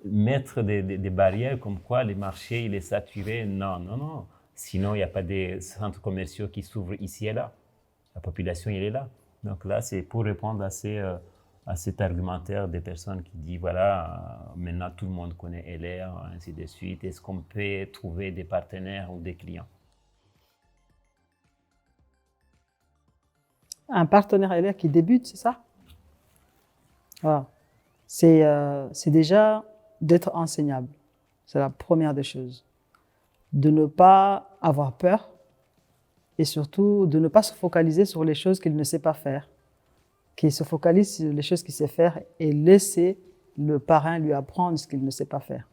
[SPEAKER 10] mettre des barrières comme quoi le marché il est saturé. Non. Sinon il n'y a pas des centres commerciaux qui s'ouvrent ici et là. La population elle est là. Donc là c'est pour répondre à cet argumentaire des personnes qui disent voilà, maintenant tout le monde connaît LR, ainsi de suite. Est-ce qu'on peut trouver des partenaires ou des clients?
[SPEAKER 9] Un partenaire LR qui débute, c'est ça? Voilà. C'est déjà d'être enseignable. C'est la première des choses. De ne pas avoir peur et surtout de ne pas se focaliser sur les choses qu'il ne sait pas faire. Qu'il se focalise sur les choses qu'il sait faire et laisser le parrain lui apprendre ce qu'il ne sait pas faire.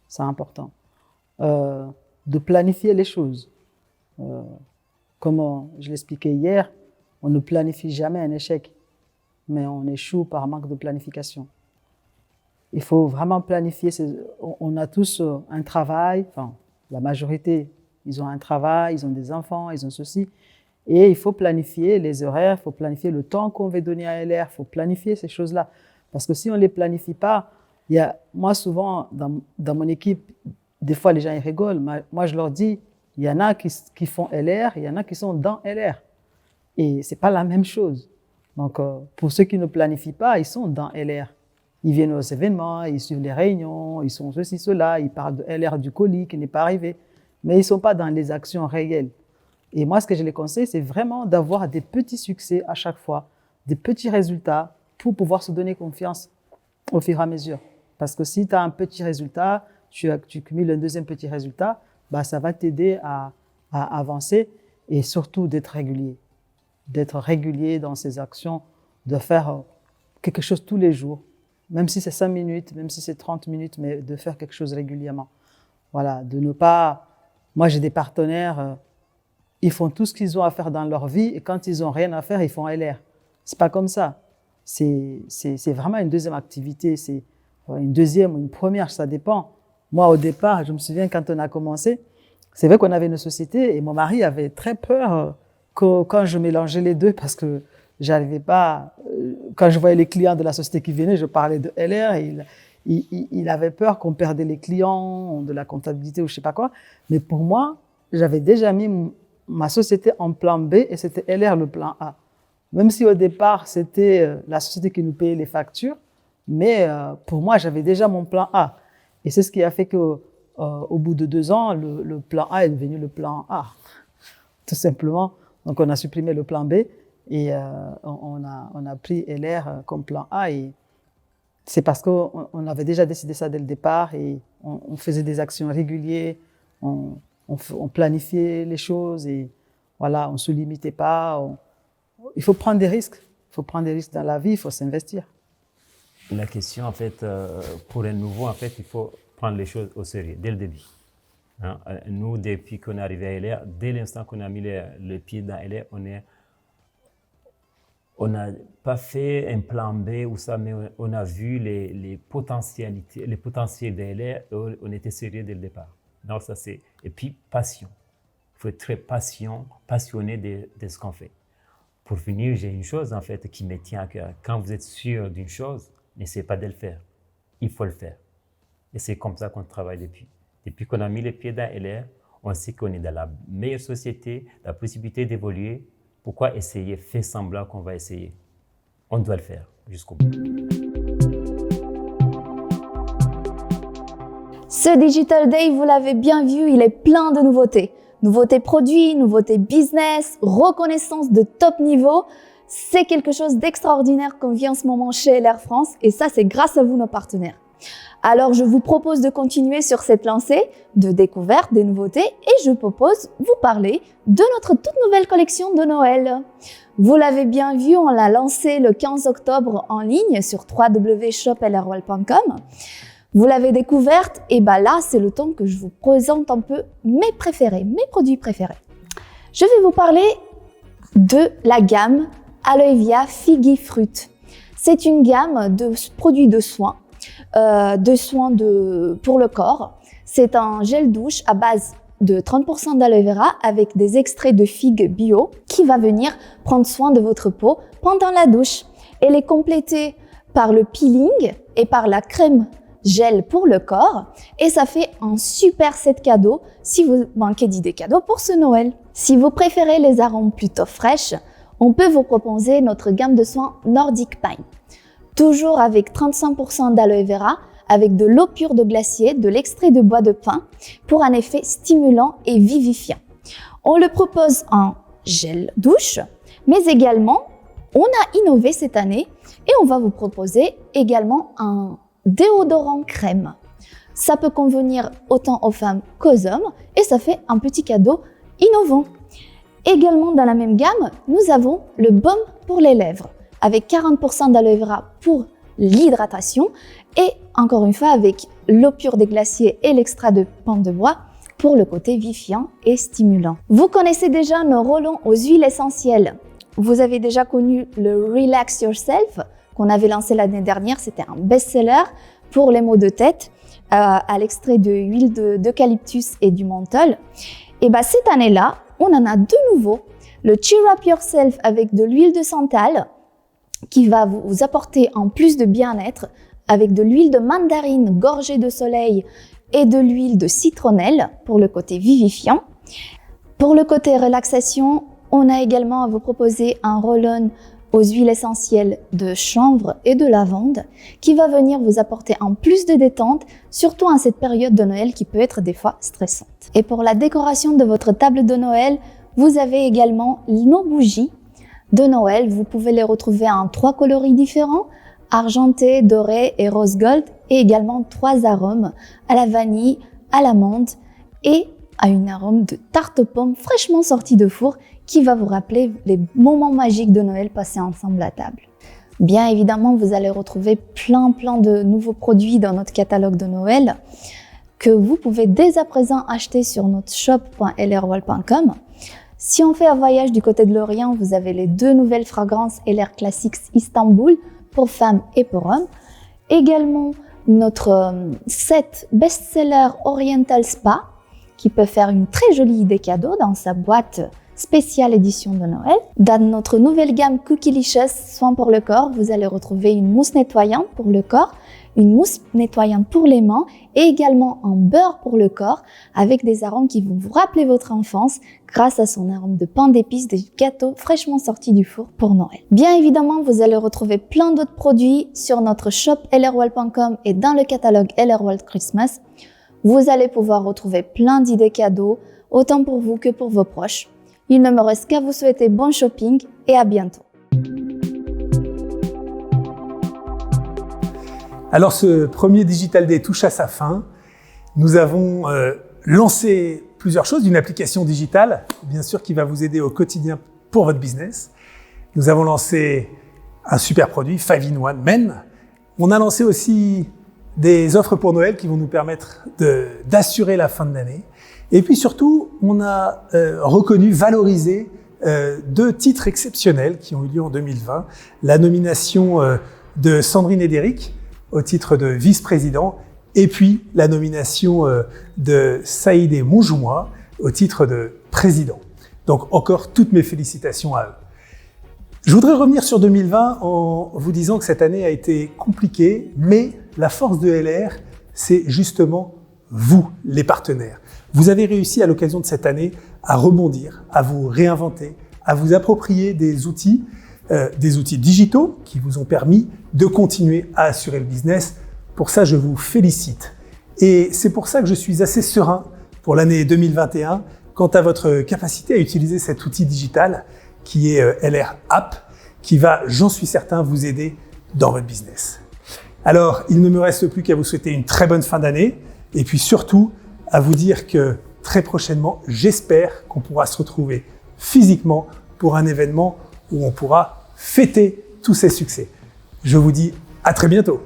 [SPEAKER 9] C'est important. De planifier les choses. Comme je l'expliquais hier, on ne planifie jamais un échec, mais on échoue par manque de planification. Il faut vraiment planifier. On a tous un travail, enfin, la majorité, ils ont un travail, ils ont des enfants, ils ont ceci. Et il faut planifier les horaires, il faut planifier le temps qu'on veut donner à LR, il faut planifier ces choses-là. Parce que si on ne les planifie pas, moi souvent dans mon équipe, des fois les gens ils rigolent, moi je leur dis, il y en a qui font LR, il y en a qui sont dans LR. Et ce n'est pas la même chose. Donc pour ceux qui ne planifient pas, ils sont dans LR. Ils viennent aux événements, ils suivent les réunions, ils sont ceci, cela, ils parlent de LR du colis qui n'est pas arrivé. Mais ils ne sont pas dans les actions réelles. Et moi, ce que je les conseille, c'est vraiment d'avoir des petits succès à chaque fois, des petits résultats pour pouvoir se donner confiance au fur et à mesure. Parce que si tu as un petit résultat, tu cumules un deuxième petit résultat, bah, ça va t'aider à avancer et surtout d'être régulier. D'être régulier dans ses actions, de faire quelque chose tous les jours. Même si c'est 5 minutes, même si c'est 30 minutes, mais de faire quelque chose régulièrement. Voilà, de ne pas... Moi, j'ai des partenaires, ils font tout ce qu'ils ont à faire dans leur vie et quand ils n'ont rien à faire, ils font LR. C'est pas comme ça. C'est vraiment une deuxième activité. C'est une deuxième ou une première, ça dépend. Moi, au départ, je me souviens quand on a commencé, c'est vrai qu'on avait une société et mon mari avait très peur quand je mélangeais les deux parce que j'arrivais pas... Quand je voyais les clients de la société qui venaient, je parlais de LR et il avait peur qu'on perdait les clients, de la comptabilité ou je sais pas quoi. Mais pour moi, j'avais déjà mis ma société en plan B et c'était LR le plan A. Même si au départ, c'était la société qui nous payait les factures, mais pour moi, j'avais déjà mon plan A. Et c'est ce qui a fait que au bout de 2 ans, le plan A est devenu le plan A, tout simplement. Donc, on a supprimé le plan B et on a pris LR comme plan A. Et c'est parce qu'on avait déjà décidé ça dès le départ et on faisait des actions régulières, on planifiait les choses et voilà, on ne se limitait pas. Il faut prendre des risques. Il faut prendre des risques dans la vie, il faut s'investir.
[SPEAKER 10] La question, en fait, pour un nouveau, en fait, il faut prendre les choses au sérieux, dès le début. Hein? Nous, depuis qu'on est arrivé à LR, dès l'instant qu'on a mis le pied dans LR, on n'a pas fait un plan B ou ça, mais on a vu les potentialités, les potentiels de LR, et on était sérieux dès le départ. Donc, ça, c'est... Et puis, passion. Il faut être très passionné de ce qu'on fait. Pour finir, j'ai une chose, en fait, qui me tient à cœur. Quand vous êtes sûr d'une chose, n'essayez pas de le faire. Il faut le faire. Et c'est comme ça qu'on travaille depuis. Depuis qu'on a mis les pieds dans LR, on sait qu'on est dans la meilleure société, la possibilité d'évoluer. Pourquoi essayer, faire semblant qu'on va essayer? On doit le faire jusqu'au bout.
[SPEAKER 12] Ce Digital Day, vous l'avez bien vu, il est plein de nouveautés. Nouveautés produits, nouveautés business, reconnaissance de top niveau. C'est quelque chose d'extraordinaire qu'on vit en ce moment chez LR France et ça, c'est grâce à vous, nos partenaires. Alors, je vous propose de continuer sur cette lancée de découverte des nouveautés et je propose de vous parler de notre toute nouvelle collection de Noël. Vous l'avez bien vu, on l'a lancée le 15 octobre en ligne sur www.shoplrwell.com. Vous l'avez découverte et là, c'est le temps que je vous présente un peu mes préférés, mes produits préférés. Je vais vous parler de la gamme Aloevia Figgy Fruit. C'est une gamme de produits de soins, pour le corps. C'est un gel douche à base de 30% d'aloe vera avec des extraits de figues bio qui va venir prendre soin de votre peau pendant la douche. Elle est complétée par le peeling et par la crème gel pour le corps et ça fait un super set cadeau si vous manquez d'idées cadeaux pour ce Noël. Si vous préférez les arômes plutôt fraîches, on peut vous proposer notre gamme de soins Nordic Pine. Toujours avec 35% d'aloe vera, avec de l'eau pure de glacier, de l'extrait de bois de pin pour un effet stimulant et vivifiant. On le propose en gel douche, mais également, on a innové cette année et on va vous proposer également un déodorant crème. Ça peut convenir autant aux femmes qu'aux hommes et ça fait un petit cadeau innovant. Également dans la même gamme, nous avons le baume pour les lèvres avec 40% d'aloe vera pour l'hydratation et encore une fois avec l'eau pure des glaciers et l'extrait de pan de bois pour le côté vivifiant et stimulant. Vous connaissez déjà nos rollons aux huiles essentielles. Vous avez déjà connu le Relax Yourself qu'on avait lancé l'année dernière, c'était un best-seller pour les maux de tête à l'extrait de huile d'eucalyptus et du menthol. Et cette année-là, on en a de nouveau, le Cheer Up Yourself avec de l'huile de santal qui va vous apporter en plus de bien-être avec de l'huile de mandarine gorgée de soleil et de l'huile de citronnelle pour le côté vivifiant. Pour le côté relaxation, on a également à vous proposer un roll-on aux huiles essentielles de chanvre et de lavande qui va venir vous apporter en plus de détente, surtout en cette période de Noël qui peut être des fois stressante. Et pour la décoration de votre table de Noël, Vous avez également nos bougies de Noël. Vous pouvez les retrouver en 3 coloris différents, argenté, doré et rose gold, et également 3 arômes, à la vanille, à l'amande et à une arôme de tarte aux pommes fraîchement sortie de four qui va vous rappeler les moments magiques de Noël passés ensemble à table. Bien évidemment, vous allez retrouver plein de nouveaux produits dans notre catalogue de Noël que vous pouvez dès à présent acheter sur notre shop.lrworld.com. Si on fait un voyage du côté de l'Orient, vous avez les 2 nouvelles fragrances LR Classics Istanbul pour femmes et pour hommes. Également, notre set best-seller Oriental Spa qui peut faire une très jolie idée cadeau dans sa boîte spéciale édition de Noël. Dans notre nouvelle gamme Cookylicious soins pour le corps, vous allez retrouver une mousse nettoyante pour le corps, une mousse nettoyante pour les mains et également un beurre pour le corps avec des arômes qui vont vous rappeler votre enfance grâce à son arôme de pain d'épices des gâteaux fraîchement sortis du four pour Noël. Bien évidemment, vous allez retrouver plein d'autres produits sur notre shop lrworld.com et dans le catalogue LRworld Christmas. Vous allez pouvoir retrouver plein d'idées cadeaux, autant pour vous que pour vos proches. Il ne me reste qu'à vous souhaiter bon shopping et à bientôt.
[SPEAKER 1] Alors ce premier Digital Day touche à sa fin. Nous avons lancé plusieurs choses, une application digitale, bien sûr, qui va vous aider au quotidien pour votre business. Nous avons lancé un super produit, 5-in-1 Men. On a lancé aussi des offres pour Noël qui vont nous permettre d'assurer la fin de l'année. Et puis surtout, on a reconnu, valorisé 2 titres exceptionnels qui ont eu lieu en 2020. La nomination de Sandrine Ederic au titre de vice-président et puis la nomination de Saïdé Monjoumois au titre de président. Donc encore toutes mes félicitations à eux. Je voudrais revenir sur 2020 en vous disant que cette année a été compliquée, mais la force de LR, c'est justement vous, les partenaires. Vous avez réussi à l'occasion de cette année à rebondir, à vous réinventer, à vous approprier des outils digitaux qui vous ont permis de continuer à assurer le business. Pour ça, je vous félicite. Et c'est pour ça que je suis assez serein pour l'année 2021 quant à votre capacité à utiliser cet outil digital qui est LR App, qui va, j'en suis certain, vous aider dans votre business. Alors, il ne me reste plus qu'à vous souhaiter une très bonne fin d'année et puis surtout à vous dire que très prochainement, j'espère qu'on pourra se retrouver physiquement pour un événement où on pourra fêter tous ces succès. Je vous dis à très bientôt.